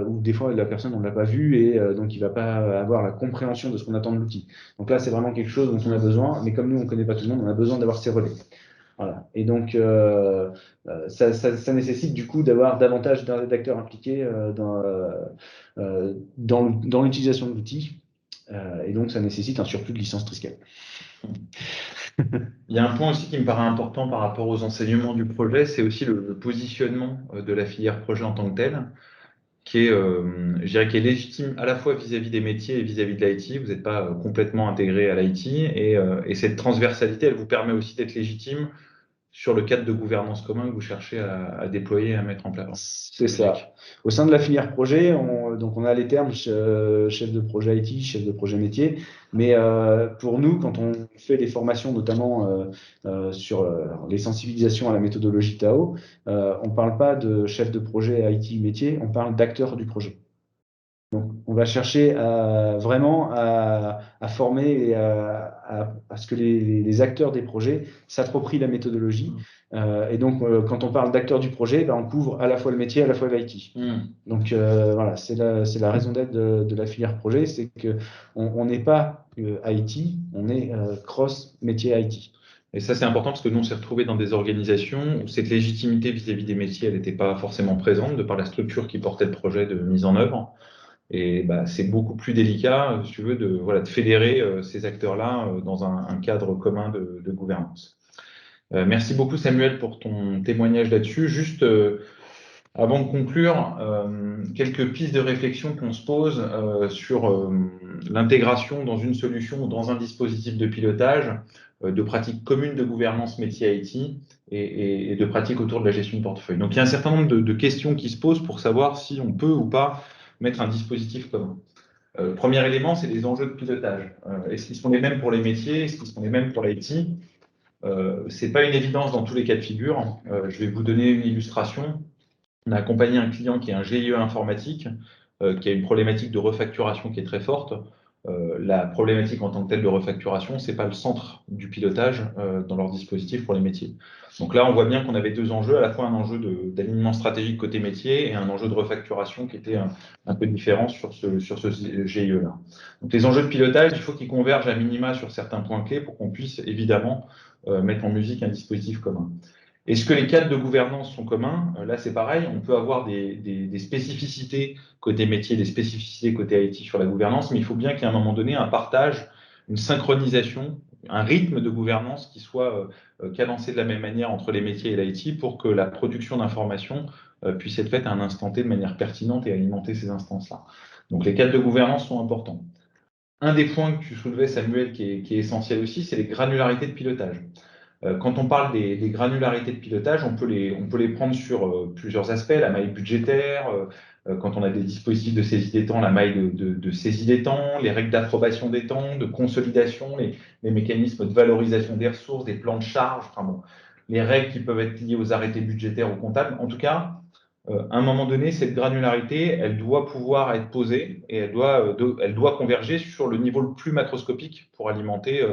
ou des fois la personne on ne l'a pas vu et donc il va pas avoir la compréhension de ce qu'on attend de l'outil. Donc là, c'est vraiment quelque chose dont on a besoin, mais comme nous, on ne connaît pas tout le monde, on a besoin d'avoir ces relais. Voilà. Et donc, ça nécessite du coup d'avoir davantage d'acteurs impliqués dans l'utilisation de l'outil. Et donc, ça nécessite un surplus de licences Triskel. Il y a un point aussi qui me paraît important par rapport aux enseignements du projet, c'est aussi le positionnement de la filière projet en tant que telle, qui est, je dirais, qui est légitime à la fois vis-à-vis des métiers et vis-à-vis de l'IT. Vous n'êtes pas complètement intégré à l'IT et cette transversalité, elle vous permet aussi d'être légitime sur le cadre de gouvernance commun que vous cherchez à déployer et à mettre en place. C'est ça. Au sein de la filière projet, on a les termes chef de projet IT, chef de projet métier. Mais pour nous, quand on fait des formations, notamment sur les sensibilisations à la méthodologie Tao, on ne parle pas de chef de projet IT métier, on parle d'acteur du projet. Donc, on va chercher vraiment à former et à ce que les acteurs des projets s'approprient la méthodologie. Et donc, quand on parle d'acteurs du projet, on couvre à la fois le métier, à la fois l'IT. Donc, voilà, c'est la raison d'être de la filière projet, c'est qu'on n'est pas IT, on est cross métier IT. Et ça, c'est important parce que nous, on s'est retrouvés dans des organisations où cette légitimité vis-à-vis des métiers, elle n'était pas forcément présente de par la structure qui portait le projet de mise en œuvre. Et c'est beaucoup plus délicat, si tu veux, de fédérer ces acteurs-là dans un cadre commun de gouvernance. Merci beaucoup, Samuel, pour ton témoignage là-dessus. Juste avant de conclure, quelques pistes de réflexion qu'on se pose sur l'intégration dans une solution ou dans un dispositif de pilotage de pratiques communes de gouvernance métier IT et de pratiques autour de la gestion de portefeuille. Donc, il y a un certain nombre de questions qui se posent pour savoir si on peut ou pas mettre un dispositif commun. Premier élément, c'est les enjeux de pilotage. Est-ce qu'ils sont les mêmes pour les métiers? Est-ce qu'ils sont les mêmes pour l'IT? Ce n'est pas une évidence dans tous les cas de figure. Je vais vous donner une illustration. On a accompagné un client qui est un GIE informatique, qui a une problématique de refacturation qui est très forte. La problématique en tant que telle de refacturation, ce n'est pas le centre du pilotage dans leur dispositif pour les métiers. Donc là, on voit bien qu'on avait deux enjeux, à la fois un enjeu d'alignement stratégique côté métier et un enjeu de refacturation qui était un peu différent sur ce GIE-là. Donc les enjeux de pilotage, il faut qu'ils convergent à minima sur certains points clés pour qu'on puisse évidemment mettre en musique un dispositif commun. Est-ce que les cadres de gouvernance sont communs? Là, c'est pareil, on peut avoir des spécificités côté métier, des spécificités côté IT sur la gouvernance, mais il faut bien qu'il y ait à un moment donné un partage, une synchronisation, un rythme de gouvernance qui soit cadencé de la même manière entre les métiers et l'IT pour que la production d'informations puisse être faite à un instant T de manière pertinente et alimenter ces instances-là. Donc les cadres de gouvernance sont importants. Un des points que tu soulevais, Samuel, qui est essentiel aussi, c'est les granularités de pilotage. Quand on parle des granularités de pilotage, on peut les prendre sur plusieurs aspects, la maille budgétaire, quand on a des dispositifs de saisie des temps, la maille de saisie des temps, les règles d'approbation des temps, de consolidation, les mécanismes de valorisation des ressources, des plans de charge, enfin bon, les règles qui peuvent être liées aux arrêtés budgétaires ou comptables. En tout cas, à un moment donné, cette granularité, elle doit pouvoir être posée et elle doit converger sur le niveau le plus macroscopique pour alimenter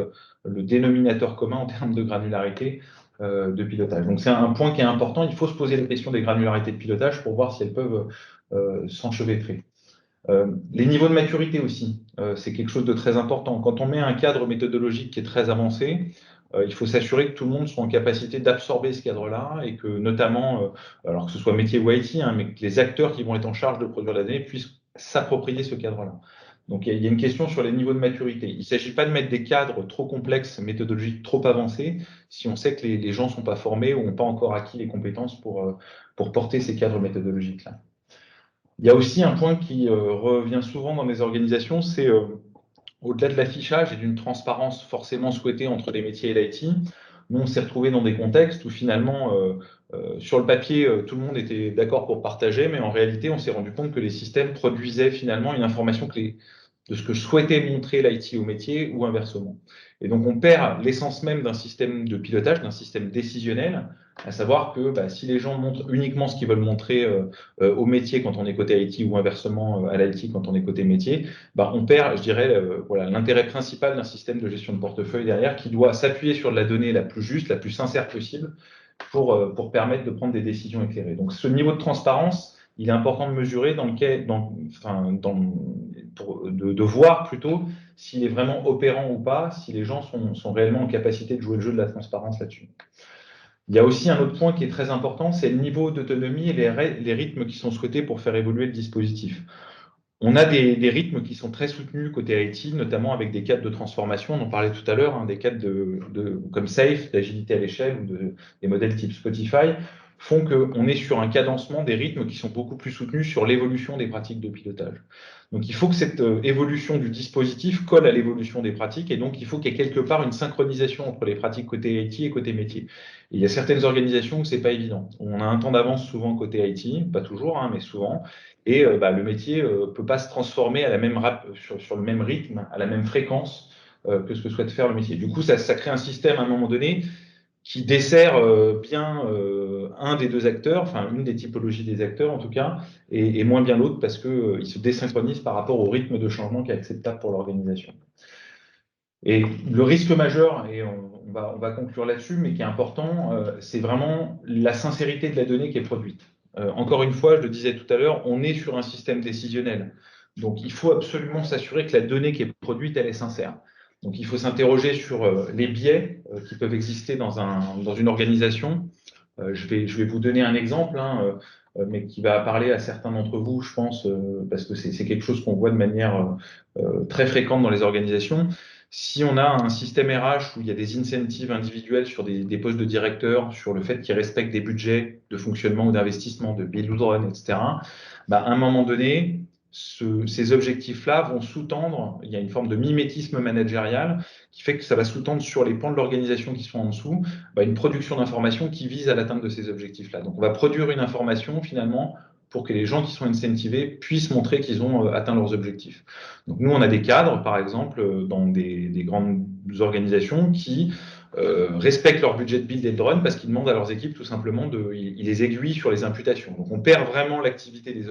le dénominateur commun en termes de granularité de pilotage. Donc c'est un point qui est important. Il faut se poser la question des granularités de pilotage pour voir si elles peuvent s'enchevêtrer. Les niveaux de maturité aussi, c'est quelque chose de très important. Quand on met un cadre méthodologique qui est très avancé, il faut s'assurer que tout le monde soit en capacité d'absorber ce cadre-là et que notamment, alors que ce soit métier ou IT, hein, mais que les acteurs qui vont être en charge de produire la donnée puissent s'approprier ce cadre-là. Donc il y a une question sur les niveaux de maturité. Il ne s'agit pas de mettre des cadres trop complexes, méthodologiques trop avancés, si on sait que les gens ne sont pas formés ou n'ont pas encore acquis les compétences pour porter ces cadres méthodologiques-là. Il y a aussi un point qui revient souvent dans les organisations, c'est au-delà de l'affichage et d'une transparence forcément souhaitée entre les métiers et l'IT, nous, on s'est retrouvés dans des contextes où finalement, sur le papier, tout le monde était d'accord pour partager, mais en réalité, on s'est rendu compte que les systèmes produisaient finalement une information clé de ce que souhaitait montrer l'IT au métier ou inversement. Et donc, on perd l'essence même d'un système de pilotage, d'un système décisionnel, à savoir que si les gens montrent uniquement ce qu'ils veulent montrer au métier quand on est côté IT ou inversement à l'IT quand on est côté métier, on perd, je dirais, voilà, l'intérêt principal d'un système de gestion de portefeuille derrière qui doit s'appuyer sur de la donnée la plus juste, la plus sincère possible pour permettre de prendre des décisions éclairées. Donc, ce niveau de transparence, il est important de mesurer de voir plutôt s'il est vraiment opérant ou pas, si les gens sont réellement en capacité de jouer le jeu de la transparence là-dessus. Il y a aussi un autre point qui est très important, c'est le niveau d'autonomie et les rythmes qui sont souhaités pour faire évoluer le dispositif. On a des rythmes qui sont très soutenus côté IT, notamment avec des cadres de transformation, on en parlait tout à l'heure, hein, des cadres comme SAFe, d'agilité à l'échelle, ou des modèles type Spotify, font qu'on est sur un cadencement des rythmes qui sont beaucoup plus soutenus sur l'évolution des pratiques de pilotage. Donc il faut que cette évolution du dispositif colle à l'évolution des pratiques, et donc il faut qu'il y ait quelque part une synchronisation entre les pratiques côté IT et côté métier. Et il y a certaines organisations où c'est pas évident. On a un temps d'avance souvent côté IT, pas toujours, hein, mais souvent, et le métier ne peut pas se transformer à la même sur le même rythme, à la même fréquence que ce que souhaite faire le métier. Du coup, ça crée un système à un moment donné qui dessert bien un des deux acteurs, enfin une des typologies des acteurs en tout cas, et moins bien l'autre parce qu'il se désynchronise par rapport au rythme de changement qui est acceptable pour l'organisation. Et le risque majeur, et on va conclure là-dessus, mais qui est important, c'est vraiment la sincérité de la donnée qui est produite. Encore une fois, je le disais tout à l'heure, on est sur un système décisionnel. Donc, il faut absolument s'assurer que la donnée qui est produite, elle est sincère. Donc, il faut s'interroger sur les biais qui peuvent exister dans une organisation. Je vais vous donner un exemple, hein, mais qui va parler à certains d'entre vous, je pense, parce que c'est quelque chose qu'on voit de manière très fréquente dans les organisations. Si on a un système RH où il y a des incentives individuels sur des postes de directeur, sur le fait qu'ils respectent des budgets de fonctionnement ou d'investissement, de build ou run, etc., à un moment donné, ces objectifs-là vont sous-tendre, il y a une forme de mimétisme managérial qui fait que ça va sous-tendre sur les pans de l'organisation qui sont en dessous, une production d'informations qui vise à l'atteinte de ces objectifs-là. Donc on va produire une information finalement pour que les gens qui sont incentivés puissent montrer qu'ils ont atteint leurs objectifs. Donc nous, on a des cadres, par exemple, dans des grandes organisations qui respectent leur budget de build et de run parce qu'ils demandent à leurs équipes tout simplement ils les aiguillent sur les imputations. Donc on perd vraiment l'activité des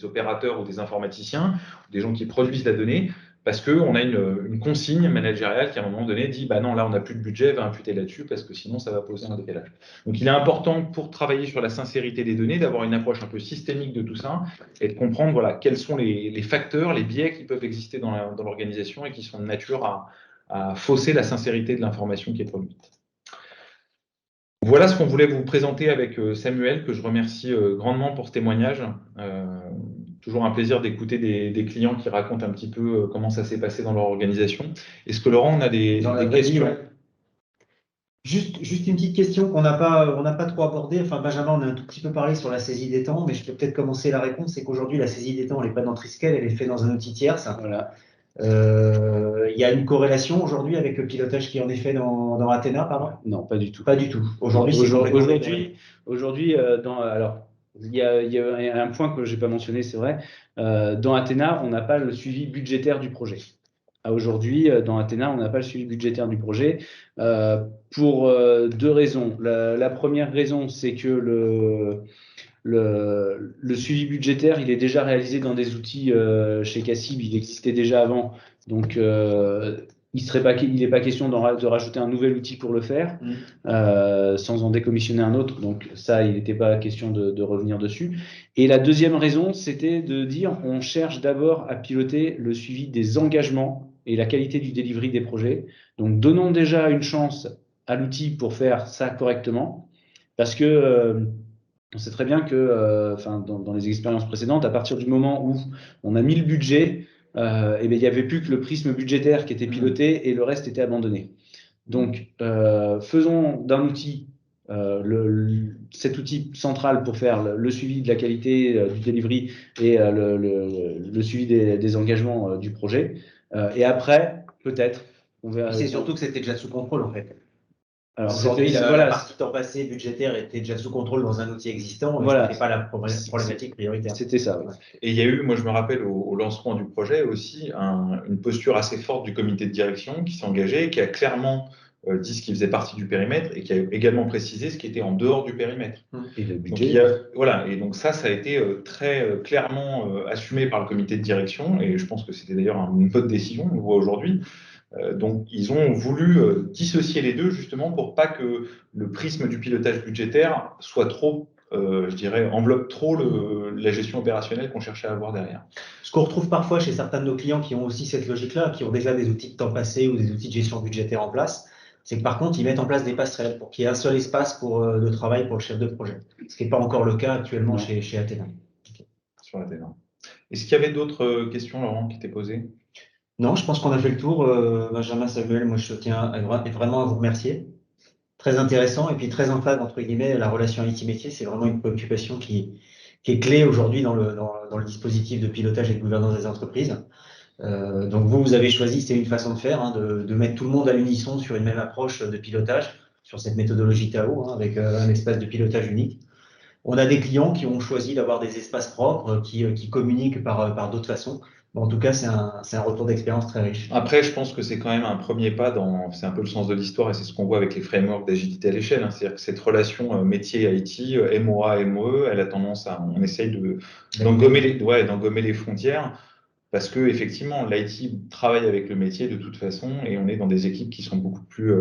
opérateurs ou des informaticiens, des gens qui produisent la donnée, parce qu'on a une consigne managériale qui, à un moment donné, dit non, là, on n'a plus de budget, va imputer là-dessus, parce que sinon, ça va poser un décalage. Donc, il est important, pour travailler sur la sincérité des données, d'avoir une approche un peu systémique de tout ça et de comprendre quels sont les facteurs, les biais qui peuvent exister dans l'organisation et qui sont de nature à fausser la sincérité de l'information qui est produite. Voilà ce qu'on voulait vous présenter avec Samuel, que je remercie grandement pour ce témoignage. Toujours un plaisir d'écouter des clients qui racontent un petit peu comment ça s'est passé dans leur organisation. Est-ce que Laurent, on a des Dans la vraie vie, questions? ouais. Juste une petite question on n'a pas trop abordée. Enfin, Benjamin, on a un tout petit peu parlé sur la saisie des temps, mais je peux peut-être commencer la réponse. C'est qu'aujourd'hui, la saisie des temps, elle n'est pas dans Triskel, elle est faite dans un outil tierce. Voilà. Il y a une corrélation aujourd'hui avec le pilotage qui en est fait dans Athena, pardon? Non, pas du tout. Pas du tout. Aujourd'hui, c'est complètement décalé. Aujourd'hui, alors, il y a un point que je n'ai pas mentionné, c'est vrai. Dans Athena, on n'a pas le suivi budgétaire du projet. Aujourd'hui, dans Athena, on n'a pas le suivi budgétaire du projet pour deux raisons. La première raison, c'est que le suivi budgétaire, il est déjà réalisé dans des outils chez Cassib, il existait déjà avant. Donc, il n'est pas question de rajouter un nouvel outil pour le faire, sans en décommissionner un autre. Donc, ça, il n'était pas question de revenir dessus. Et la deuxième raison, c'était de dire on cherche d'abord à piloter le suivi des engagements et la qualité du delivery des projets. Donc, donnons déjà une chance à l'outil pour faire ça correctement, parce que on sait très bien que dans les expériences précédentes, à partir du moment où on a mis le budget, il n'y avait plus que le prisme budgétaire qui était piloté et le reste était abandonné. Donc, faisons d'un outil cet outil central pour faire le suivi de la qualité du delivery et le suivi des engagements du projet. Et après, peut-être, on verra. C'est surtout que c'était déjà sous contrôle, en fait. Alors, aujourd'hui, la voilà, partie temps passé budgétaire était déjà sous contrôle dans un outil existant, mais Voilà. ce n'était pas la problématique prioritaire. C'était ça. Ouais. Et il y a eu, moi je me rappelle au lancement du projet aussi, une posture assez forte du comité de direction qui s'est engagé, qui a clairement dit ce qui faisait partie du périmètre et qui a également précisé ce qui était en dehors du périmètre. Et le Donc, budget. voilà, et donc ça a été très clairement assumé par le comité de direction, et je pense que c'était d'ailleurs une bonne décision, on le voit aujourd'hui. Donc, ils ont voulu dissocier les deux justement pour pas que le prisme du pilotage budgétaire soit trop, je dirais, enveloppe trop la gestion opérationnelle qu'on cherchait à avoir derrière. Ce qu'on retrouve parfois chez certains de nos clients qui ont aussi cette logique-là, qui ont déjà des outils de temps passé ou des outils de gestion budgétaire en place, c'est que par contre, ils mettent en place des passerelles pour qu'il y ait un seul espace de travail pour le chef de projet. Ce qui n'est pas encore le cas actuellement chez Athena. Sur la T20. Est-ce qu'il y avait d'autres questions, Laurent, qui étaient posées? Non, je pense qu'on a fait le tour. Benjamin, Samuel, moi je tiens vraiment à vous remercier. Très intéressant et puis très en phase, entre guillemets, la relation IT-métier, c'est vraiment une préoccupation qui est clé aujourd'hui dans le dispositif de pilotage et de gouvernance des entreprises. Donc vous avez choisi, c'est une façon de faire, hein, de mettre tout le monde à l'unisson sur une même approche de pilotage, sur cette méthodologie TAO, hein, avec un espace de pilotage unique. On a des clients qui ont choisi d'avoir des espaces propres, qui communiquent par d'autres façons. Bon, en tout cas, c'est un retour d'expérience très riche. Après, je pense que c'est quand même un premier pas c'est un peu le sens de l'histoire et c'est ce qu'on voit avec les frameworks d'agilité à l'échelle. Hein. C'est-à-dire que cette relation métier-IT, MOA, MOE, elle a tendance on essaye d'engommer les frontières parce que effectivement, l'IT travaille avec le métier de toute façon et on est dans des équipes qui sont beaucoup plus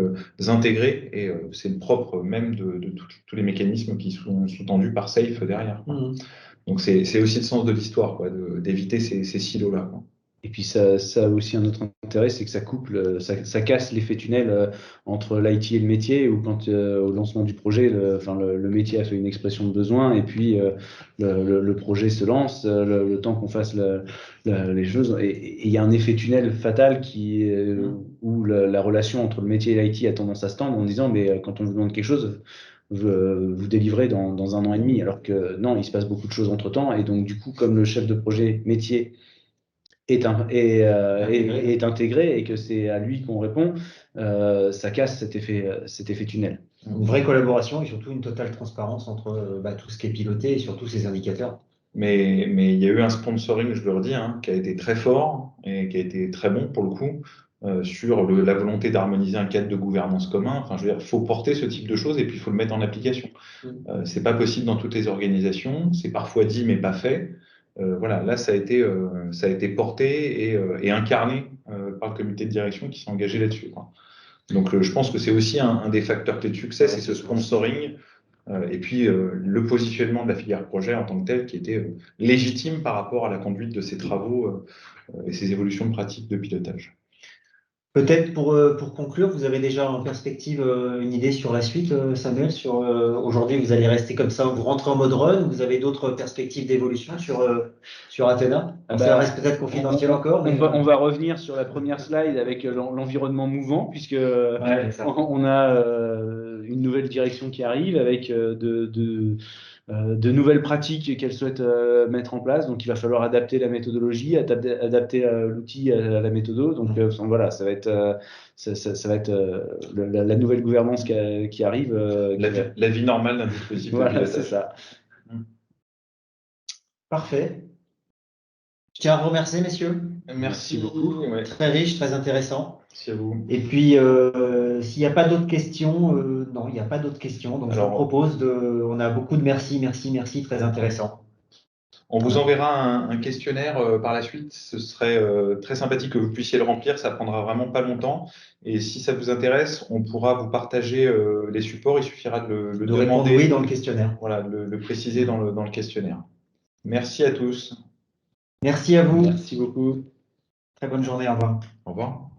intégrées et c'est le propre même de tous les mécanismes qui sont sous-tendus par SAFe derrière. Quoi. Donc c'est aussi le sens de l'histoire, quoi, d'éviter ces silos-là. Quoi. Et puis ça a aussi un autre intérêt, c'est que ça couple, ça casse l'effet tunnel entre l'IT et le métier, ou quand au lancement du projet, le métier a fait une expression de besoin, et puis le projet se lance, le temps qu'on fasse les choses, et il y a un effet tunnel fatal où la relation entre le métier et l'IT a tendance à se tendre en disant, mais quand on vous demande quelque chose, vous délivrez dans 1 an et demi, alors que non, il se passe beaucoup de choses entre temps, et donc du coup, comme le chef de projet métier est intégré et que c'est à lui qu'on répond, ça casse cet effet tunnel. Une vraie collaboration et surtout une totale transparence entre tout ce qui est piloté et surtout ces indicateurs. Mais il y a eu un sponsoring, je le redis, hein, qui a été très fort et qui a été très bon pour le coup sur la volonté d'harmoniser un cadre de gouvernance commun. Enfin, je veux dire, il faut porter ce type de choses et puis il faut le mettre en application. C'est pas possible dans toutes les organisations, c'est parfois dit mais pas fait. Voilà, là, ça a été porté et incarné par le comité de direction qui s'est engagé là-dessus. Quoi. Donc, je pense que c'est aussi un des facteurs clés de succès, c'est ce sponsoring et puis le positionnement de la filière projet en tant que tel qui était légitime par rapport à la conduite de ces travaux et ces évolutions de pratiques de pilotage. Peut-être pour conclure, vous avez déjà en perspective une idée sur la suite, Samuel, sur aujourd'hui vous allez rester comme ça, vous rentrez en mode run, vous avez d'autres perspectives d'évolution sur Athena? Alors, ça reste peut-être confidentiel encore, mais on va revenir sur la première slide avec l'environnement mouvant, puisque ouais, c'est ça. on a une nouvelle direction qui arrive avec de nouvelles pratiques qu'elle souhaite mettre en place. Donc, il va falloir adapter la méthodologie, adapter l'outil à la méthode. Donc, voilà, ça va être, ça va être la nouvelle gouvernance qui arrive. La vie normale d'un dispositif de Voilà, c'est pilotage. ça. Parfait. Je tiens à vous remercier, messieurs. Merci beaucoup. Ouais. Très riche, très intéressant. Merci à vous. Et puis, s'il n'y a pas d'autres questions, non, il n'y a pas d'autres questions. Donc, je vous propose on a beaucoup de merci, très intéressant. On vous enverra un questionnaire par la suite. Ce serait très sympathique que vous puissiez le remplir. Ça prendra vraiment pas longtemps. Et si ça vous intéresse, on pourra vous partager les supports. Il suffira de le demander. Répondre oui dans le questionnaire. Voilà, de le préciser dans le questionnaire. Merci à tous. Merci à vous. Merci beaucoup. Très bonne journée. Au revoir. Au revoir.